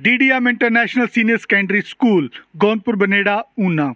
DDM international senior secondary school, Gondpur Baneda, Una.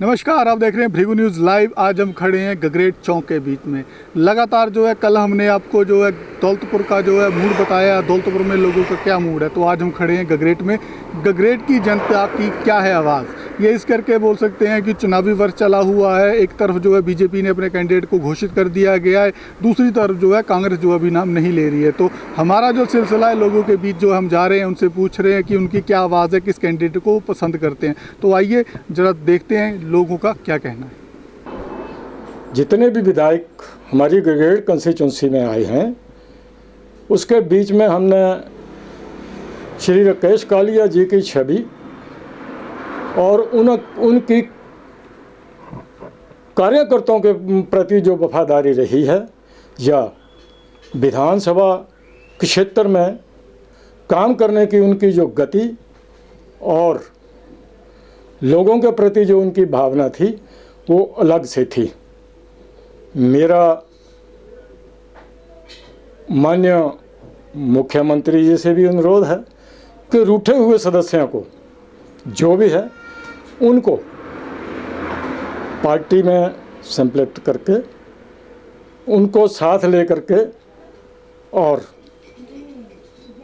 नमस्कार, आप देख रहे हैं भृगु न्यूज़ लाइव। आज हम खड़े हैं गगरेट चौक के बीच में। लगातार जो है कल हमने आपको जो है दौलतपुर का जो है मूड बताया, दौलतपुर में लोगों का क्या मूड है। तो आज हम खड़े हैं गगरेट में। गगरेट की जनता की क्या है आवाज़, ये इस करके बोल सकते हैं कि चुनावी वर्ष चला हुआ है। एक तरफ जो है बीजेपी ने अपने कैंडिडेट को घोषित कर दिया गया है, दूसरी तरफ जो है कांग्रेस जो अभी नाम नहीं ले रही है। तो हमारा जो सिलसिला है, लोगों के बीच जो हम जा रहे हैं, उनसे पूछ रहे हैं कि उनकी क्या आवाज़ है, किस कैंडिडेट को पसंद करते हैं। तो आइए ज़रा देखते हैं लोगों का क्या कहना है। जितने भी विधायक हमारी गगरेट कंस्टिट्यूंसी में आए हैं, उसके बीच में हमने श्री राकेश कालिया जी की छवि और उनकी कार्यकर्ताओं के प्रति जो वफादारी रही है, या विधानसभा क्षेत्र में काम करने की उनकी जो गति और लोगों के प्रति जो उनकी भावना थी, वो अलग से थी। मेरा माननीय मुख्यमंत्री जी से भी अनुरोध है कि रूठे हुए सदस्यों को जो भी है उनको पार्टी में सम्मिलित करके उनको साथ ले करके और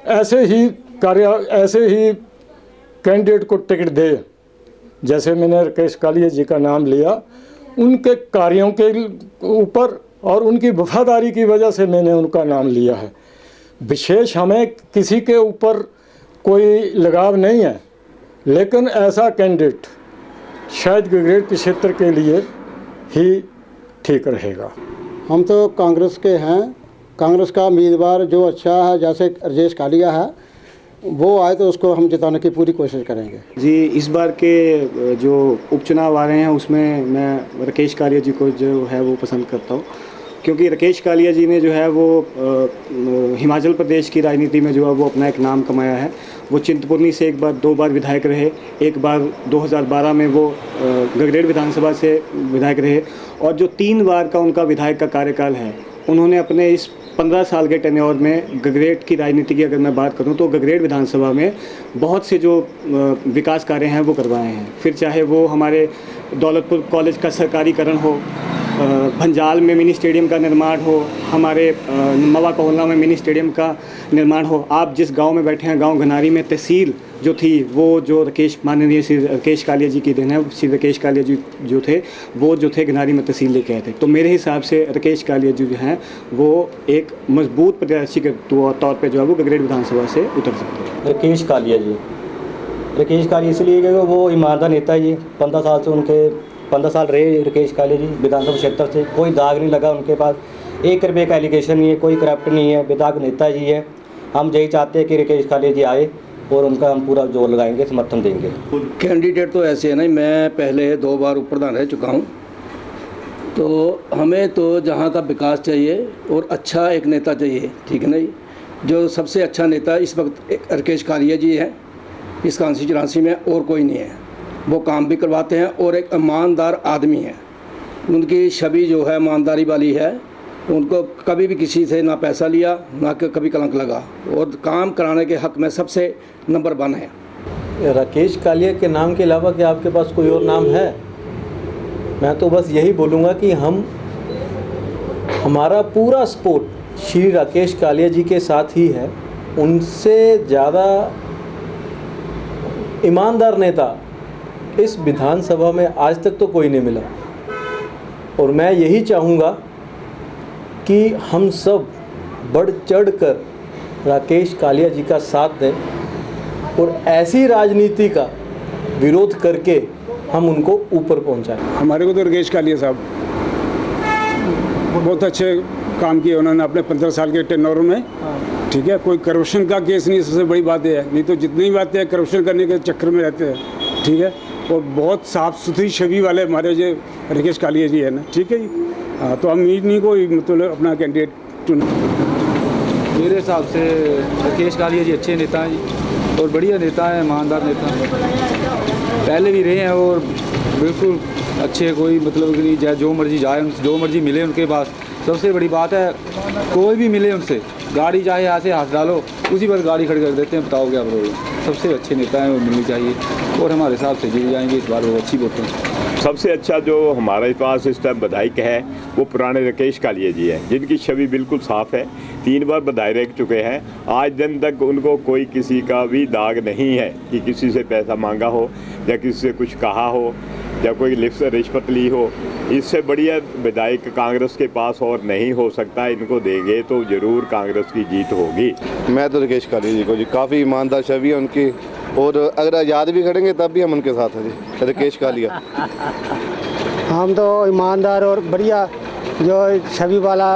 ऐसे ही कैंडिडेट को टिकट दे। जैसे मैंने राकेश कालिया जी का नाम लिया, उनके कार्यों के ऊपर और उनकी वफादारी की वजह से मैंने उनका नाम लिया है। विशेष हमें किसी के ऊपर कोई लगाव नहीं है, लेकिन ऐसा कैंडिडेट शायद गगरेट के क्षेत्र के लिए ही ठीक रहेगा। हम तो कांग्रेस के हैं। कांग्रेस का उम्मीदवार जो अच्छा है, जैसे राकेश कालिया है, वो आए तो उसको हम जिताने की पूरी कोशिश करेंगे। जी, इस बार के जो उपचुनाव आ रहे हैं उसमें मैं राकेश कालिया जी को जो है वो पसंद करता हूँ, क्योंकि राकेश कालिया जी ने जो है वो हिमाचल प्रदेश की राजनीति में जो है वो अपना एक नाम कमाया है। वो चिंतपूर्णी से दो बार विधायक रहे। एक बार 2012 में वो गगरेट विधानसभा से विधायक रहे, और जो 3 बार का उनका विधायक का कार्यकाल है, उन्होंने अपने इस 15 साल के टेन्योर में गगरेट की राजनीति की अगर मैं बात करूं तो गगरेट विधानसभा में बहुत से जो विकास कार्य हैं वो करवाए हैं। फिर चाहे वो हमारे दौलतपुर कॉलेज का सरकारीकरण हो, भंजाल में मिनी स्टेडियम का निर्माण हो, हमारे मवा कोहला में मिनी स्टेडियम का निर्माण हो। आप जिस गांव में बैठे हैं, गांव घनारी में तहसील जो थी, वो जो माननीय श्री राकेश कालिया जी की देन है। श्री राकेश कालिया जी जो थे घनारी में तहसील लेके आए थे। तो मेरे हिसाब से राकेश कालिया जी जो हैं वो एक मजबूत प्रत्याशी के तौर पे जो है वो गगरेट विधानसभा से उतर सकते हैं। राकेश कालिया इसलिए क्योंकि वो ईमानदार नेता है जी। 15 साल से उनके 15 साल रहे राकेश कालिया जी विधानसभा क्षेत्र से। कोई दाग नहीं लगा उनके पास, 1 रुपये का एलिगेशन नहीं है, कोई करप्ट नहीं है, बेदाग नेता जी है। हम यही चाहते हैं कि राकेश कालिया जी आए और उनका हम पूरा जोर लगाएंगे, समर्थन देंगे। कैंडिडेट तो ऐसे है नहीं, मैं पहले 2 बार उप प्रधान रह चुका हूँ, तो हमें तो जहाँ का विकास चाहिए और अच्छा एक नेता चाहिए, ठीक है नहीं। जो सबसे अच्छा नेता इस वक्त राकेश कालिया जी है इस कॉन्स्टिट्यूंसी में, और कोई नहीं है। वो काम भी करवाते हैं और एक ईमानदार आदमी है। उनकी छवि जो है ईमानदारी वाली है। उनको कभी भी किसी से ना पैसा लिया, ना कभी कलंक लगा, और काम कराने के हक में सबसे नंबर 1 है। राकेश कालिया के नाम के अलावा क्या आपके पास कोई और नाम है? मैं तो बस यही बोलूँगा कि हमारा पूरा सपोर्ट श्री राकेश कालिया जी के साथ ही है। उनसे ज़्यादा ईमानदार नेता इस विधानसभा में आज तक तो कोई नहीं मिला, और मैं यही चाहूँगा कि हम सब बढ़ चढ़ कर राकेश कालिया जी का साथ दें और ऐसी राजनीति का विरोध करके हम उनको ऊपर पहुंचाएं। हमारे को तो राकेश कालिया साहब बहुत अच्छे काम किए उन्होंने अपने 15 साल के टेन्योर में, ठीक है। कोई करप्शन का केस नहीं, सबसे बड़ी बात है, नहीं तो जितनी बातें करप्शन करने के चक्कर में रहते हैं, ठीक है। और बहुत साफ़ सुथरी छवि वाले हमारे जो राकेश कालिया जी है ना, ठीक है जी। हाँ, तो हम नहीं कोई मतलब अपना कैंडिडेट चुना। मेरे हिसाब से राकेश कालिया जी अच्छे नेता हैं जी, और बढ़िया नेता हैं, ईमानदार नेता हैं, पहले भी रहे हैं, और बिल्कुल अच्छे, कोई मतलब नहीं, जो मर्जी जाए, जो मर्जी मिले उनके पास, सबसे बड़ी बात है, कोई भी मिले उनसे, गाड़ी चाहे यहाँ से हाथ डालो, उसी पर गाड़ी खड़ी कर देते हैं, बताओ क्या प्रॉब्लम। सबसे अच्छे नेता हैं, वो मिलनी चाहिए और हमारे साथ से जुड़ जाएंगे इस बार, वो अच्छी वोटें। सबसे अच्छा जो हमारे पास इस टाइम विधायक है वो पुराने राकेश कालिया जी हैं, जिनकी छवि बिल्कुल साफ़ है। 3 बार विधायक रह चुके हैं, आज दिन तक उनको कोई किसी का भी दाग नहीं है कि किसी से पैसा मांगा हो या किसी से कुछ कहा हो या कोई रिश्वत ली हो। इससे बढ़िया विधायक कांग्रेस के पास और नहीं हो सकता। इनको देंगे तो ज़रूर कांग्रेस की जीत होगी। मैं तो राकेश कालिया जी को जी, काफ़ी ईमानदार छवि है उनकी, और अगर आज़ाद भी खड़ेंगे तब भी हम उनके साथ हैं जी, राकेश कालिया। हम तो ईमानदार और बढ़िया जो छवि वाला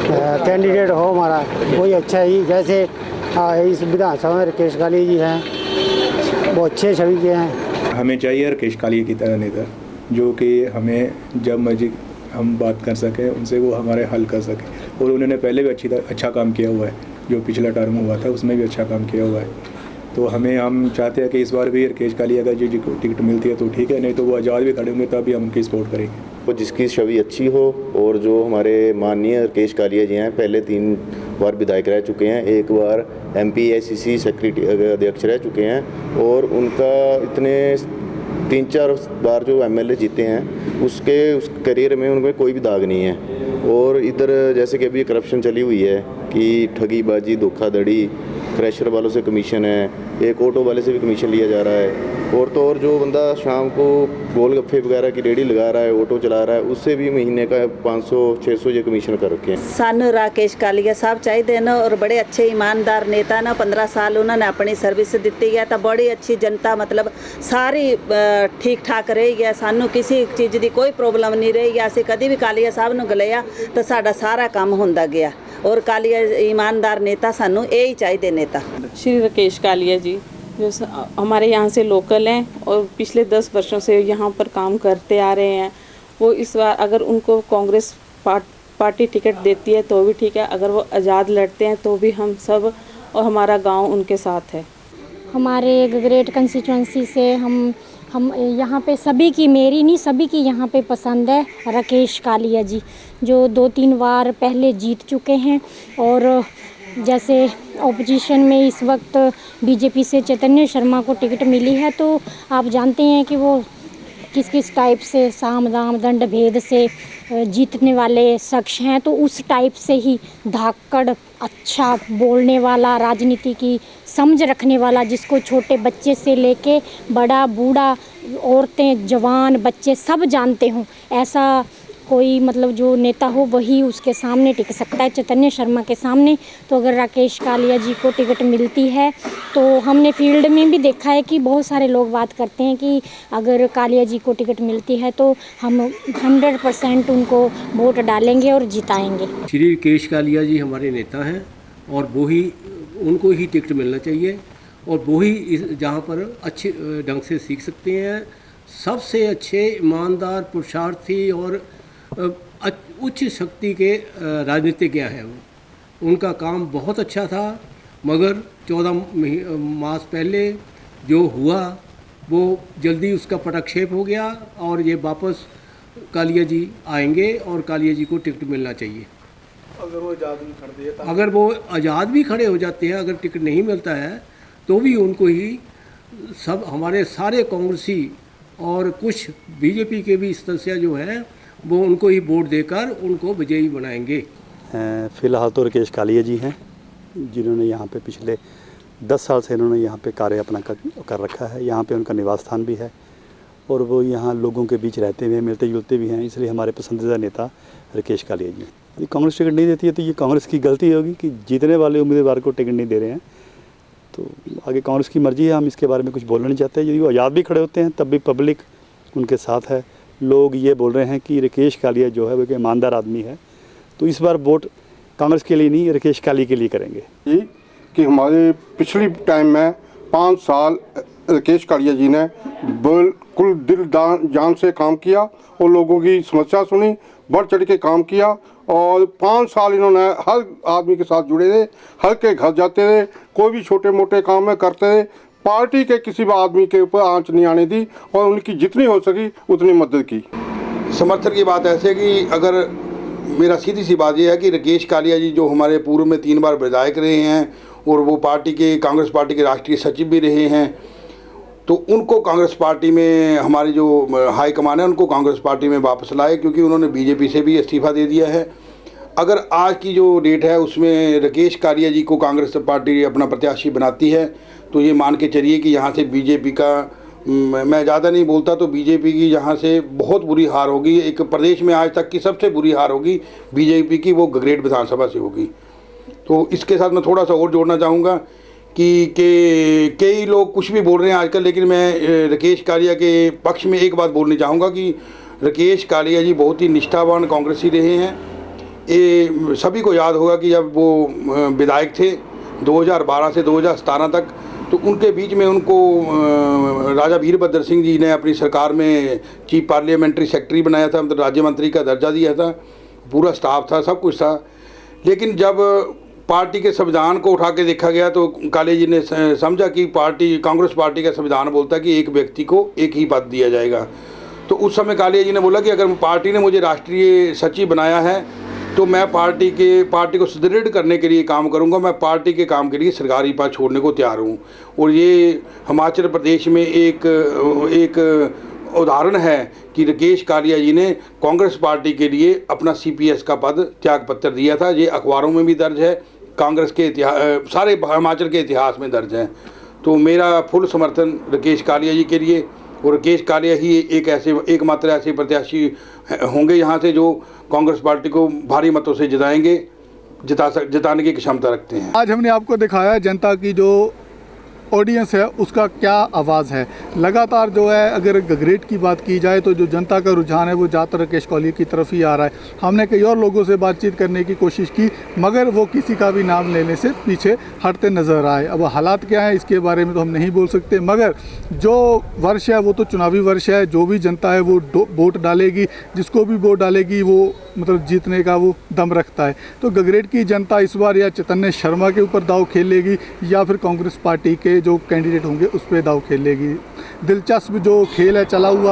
कैंडिडेट हो हमारा, वही अच्छा ही। जैसे इस विधानसभा में राकेश कालिया जी हैं, वो अच्छे छवि के हैं। हमें चाहिए राकेश कालिया की तरह नेता, जो कि हमें जब मर्जी हम बात कर सकें उनसे, वो हमारे हल कर सके। और उन्होंने पहले भी अच्छा काम किया हुआ है, जो पिछला टर्म हुआ था उसमें भी अच्छा काम किया हुआ है। तो हम चाहते हैं कि इस बार भी राकेश कालिया का जो टिकट मिलती है तो ठीक है, नहीं तो वो आज़ाद भी खड़े होंगे तब भी हम उनकी सपोर्ट करेंगे। वो जिसकी छवि अच्छी हो, और जो हमारे माननीय राकेश कालिया जी हैं, पहले 3 बार विधायक रह चुके हैं, 1 बार MPACC सेक्रेटरी अध्यक्ष रह चुके हैं, और उनका इतने 3-4 बार जो MLA जीते हैं, उस करियर में उनमें कोई भी दाग नहीं है। और इधर जैसे कि अभी करप्शन चली हुई है कि ठगीबाजी, धोखाधड़ी, क्रैशर वालों से कमीशन है, एक ऑटो वाले से भी कमीशन लिया जा रहा है, और तो और जो बंदा शाम को गोलगप्पे वगैरह की रेडी लगा रहा है, ऑटो चला रहा है, उससे भी महीने का 500-600 ये कमीशन कर रखे हैं। सानू राकेश कालिया साहब चाहिए ना, और बड़े अच्छे ईमानदार नेता ना। 15 साल उन्होंने अपनी सर्विस दी है, तो बड़ी अच्छी जनता मतलब सारी ठीक ठाक रही है। सानू किसी चीज़ की कोई प्रॉब्लम नहीं रही। असीं कभी भी कालिया साहब नूं गलिया तो साडा सारा काम होंदा गया, और कालिया ईमानदार नेता सानू यही चाहिए नेता। श्री राकेश कालिया जी जो हमारे यहाँ से लोकल हैं और पिछले 10 वर्षों से यहाँ पर काम करते आ रहे हैं, वो इस बार अगर उनको कांग्रेस पार्टी टिकट देती है तो भी ठीक है, अगर वो आज़ाद लड़ते हैं तो भी हम सब और हमारा गांव उनके साथ है। हमारे गगरेट कंस्टिट्यूंसी से हम यहाँ पे सभी की, मेरी नहीं सभी की यहाँ पे पसंद है राकेश कालिया जी, जो 2-3 बार पहले जीत चुके हैं। और जैसे ऑपोजिशन में इस वक्त बीजेपी से चैतन्य शर्मा को टिकट मिली है, तो आप जानते हैं कि वो किस टाइप से साम दाम दंड भेद से जीतने वाले शख्स हैं। तो उस टाइप से ही धाकड़, अच्छा बोलने वाला, राजनीति की समझ रखने वाला, जिसको छोटे बच्चे से लेके बड़ा बूढ़ा, औरतें, जवान, बच्चे सब जानते हों, ऐसा कोई मतलब जो नेता हो वही उसके सामने टिक सकता है, चैतन्य शर्मा के सामने। तो अगर राकेश कालिया जी को टिकट मिलती है तो हमने फील्ड में भी देखा है कि बहुत सारे लोग बात करते हैं कि अगर कालिया जी को टिकट मिलती है तो हम 100% उनको वोट डालेंगे और जिताएंगे। श्री राकेश कालिया जी हमारे नेता हैं, और वो ही, उनको ही टिकट मिलना चाहिए, और वो ही जहाँ पर अच्छे ढंग से सीख सकते हैं। सबसे अच्छे ईमानदार, पुरुषार्थी और उच्च शक्ति के राजनीतिज्ञ हैं। उनका काम बहुत अच्छा था, मगर 14 मास पहले जो हुआ वो जल्दी उसका पटाक्षेप हो गया, और ये वापस कालिया जी आएंगे और कालिया जी को टिकट मिलना चाहिए। अगर वो आज़ाद भी खड़े हैं, अगर वो आज़ाद भी खड़े हो जाते हैं, अगर टिकट नहीं मिलता है तो भी उनको ही सब हमारे सारे कांग्रेसी और कुछ बीजेपी के भी सदस्य जो हैं वो उनको ही वोट देकर उनको विजयी बनाएंगे। फ़िलहाल तो राकेश कालिया जी हैं, जिन्होंने यहाँ पे पिछले 10 साल से इन्होंने यहाँ पे कार्य अपना कर रखा है। यहाँ पे उनका निवास स्थान भी है, और वो यहाँ लोगों के बीच रहते हुए मिलते जुलते भी हैं, इसलिए हमारे पसंदीदा नेता राकेश कालिया जी। यदि कांग्रेस टिकट नहीं देती है तो ये कांग्रेस की गलती होगी कि जीतने वाले उम्मीदवार को टिकट नहीं दे रहे हैं। तो आगे कांग्रेस की मर्जी है, हम इसके बारे में कुछ बोलना नहीं चाहते। यदि वो आज़ाद भी खड़े होते हैं तब भी पब्लिक उनके साथ है। लोग ये बोल रहे हैं कि राकेश कालिया जो है वो एक ईमानदार आदमी है, तो इस बार वोट कांग्रेस के लिए नहीं, राकेश कालिया के लिए करेंगे। कि हमारे पिछली टाइम में 5 साल राकेश कालिया जी ने बिल्कुल दिल जान से काम किया और लोगों की समस्या सुनी, बढ़ चढ़ के काम किया, और 5 साल इन्होंने हर आदमी के साथ जुड़े रहे, हर के घर जाते रहे, कोई भी छोटे मोटे काम में करते रहे, पार्टी के किसी भी आदमी के ऊपर आंच नहीं आने दी, और उनकी जितनी हो सकी उतनी मदद की। समर्थन की बात ऐसे कि अगर मेरा सीधी सी बात यह है कि राकेश कालिया जी जो हमारे पूर्व में 3 बार विधायक रहे हैं और वो पार्टी के कांग्रेस पार्टी के राष्ट्रीय सचिव भी रहे हैं, तो उनको कांग्रेस पार्टी में हमारी जो हाईकमान है उनको कांग्रेस पार्टी में वापस लाए, क्योंकि उन्होंने बीजेपी से भी इस्तीफ़ा दे दिया है। अगर आज की जो डेट है उसमें राकेश कालिया जी को कांग्रेस पार्टी अपना प्रत्याशी बनाती है तो ये मान के चलिए कि यहाँ से बीजेपी का, मैं ज़्यादा नहीं बोलता, तो बीजेपी की यहाँ से बहुत बुरी हार होगी। एक प्रदेश में आज तक की सबसे बुरी हार होगी बीजेपी की, वो गगरेट विधानसभा से होगी। तो इसके साथ मैं थोड़ा सा और जोड़ना चाहूँगा कि कई लोग कुछ भी बोल रहे हैं आजकल, लेकिन मैं राकेश कालिया के पक्ष में एक बात बोलनी चाहूँगा कि राकेश कालिया जी बहुत ही निष्ठावान कांग्रेसी रहे हैं। ये सभी को याद होगा कि जब वो विधायक थे 2012 से 2017 तक, तो उनके बीच में उनको राजा वीरभद्र सिंह जी ने अपनी सरकार में चीफ पार्लियामेंट्री सेक्रेटरी बनाया था, मतलब राज्य मंत्री का दर्जा दिया था, पूरा स्टाफ था, सब कुछ था। लेकिन जब पार्टी के संविधान को उठा के देखा गया तो कालिया जी ने समझा कि कांग्रेस पार्टी का संविधान बोलता है कि एक व्यक्ति को एक ही पद दिया जाएगा। तो उस समय कालिया जी ने बोला कि अगर पार्टी ने मुझे राष्ट्रीय सचिव बनाया है तो मैं पार्टी को सुदृढ़ करने के लिए काम करूंगा, मैं पार्टी के काम के लिए सरकारी पद छोड़ने को तैयार हूं। और ये हिमाचल प्रदेश में एक उदाहरण है कि राकेश कालिया जी ने कांग्रेस पार्टी के लिए अपना CPS का पद त्याग पत्र दिया था। ये अखबारों में भी दर्ज है, कांग्रेस के इतिहास, सारे हिमाचल के इतिहास में दर्ज है। तो मेरा फुल समर्थन राकेश कालिया जी के लिए, और राकेश कालिया ही एकमात्र ऐसे प्रत्याशी होंगे यहाँ से जो कांग्रेस पार्टी को भारी मतों से जिताने की क्षमता रखते हैं। आज हमने आपको दिखाया जनता की जो ऑडियंस है उसका क्या आवाज़ है। लगातार जो है अगर गगरेट की बात की जाए तो जो जनता का रुझान है वो ज़्यादातर राकेश कालिया की तरफ ही आ रहा है। हमने कई और लोगों से बातचीत करने की कोशिश की मगर वो किसी का भी नाम लेने से पीछे हटते नज़र आए। अब हालात क्या है इसके बारे में तो हम नहीं बोल सकते, मगर जो वर्ष है वो तो चुनावी वर्ष है। जो भी जनता है वो वोट डालेगी, जिसको भी वोट डालेगी वो मतलब जीतने का वो दम रखता है। तो गगरेट की जनता इस बार या चैतन्य शर्मा के ऊपर दाव खेलेगी या फिर कांग्रेस पार्टी के जो कैंडिडेट होंगे उस पर दाव खेलेगी। दिलचस्प जो खेल है चला हुआ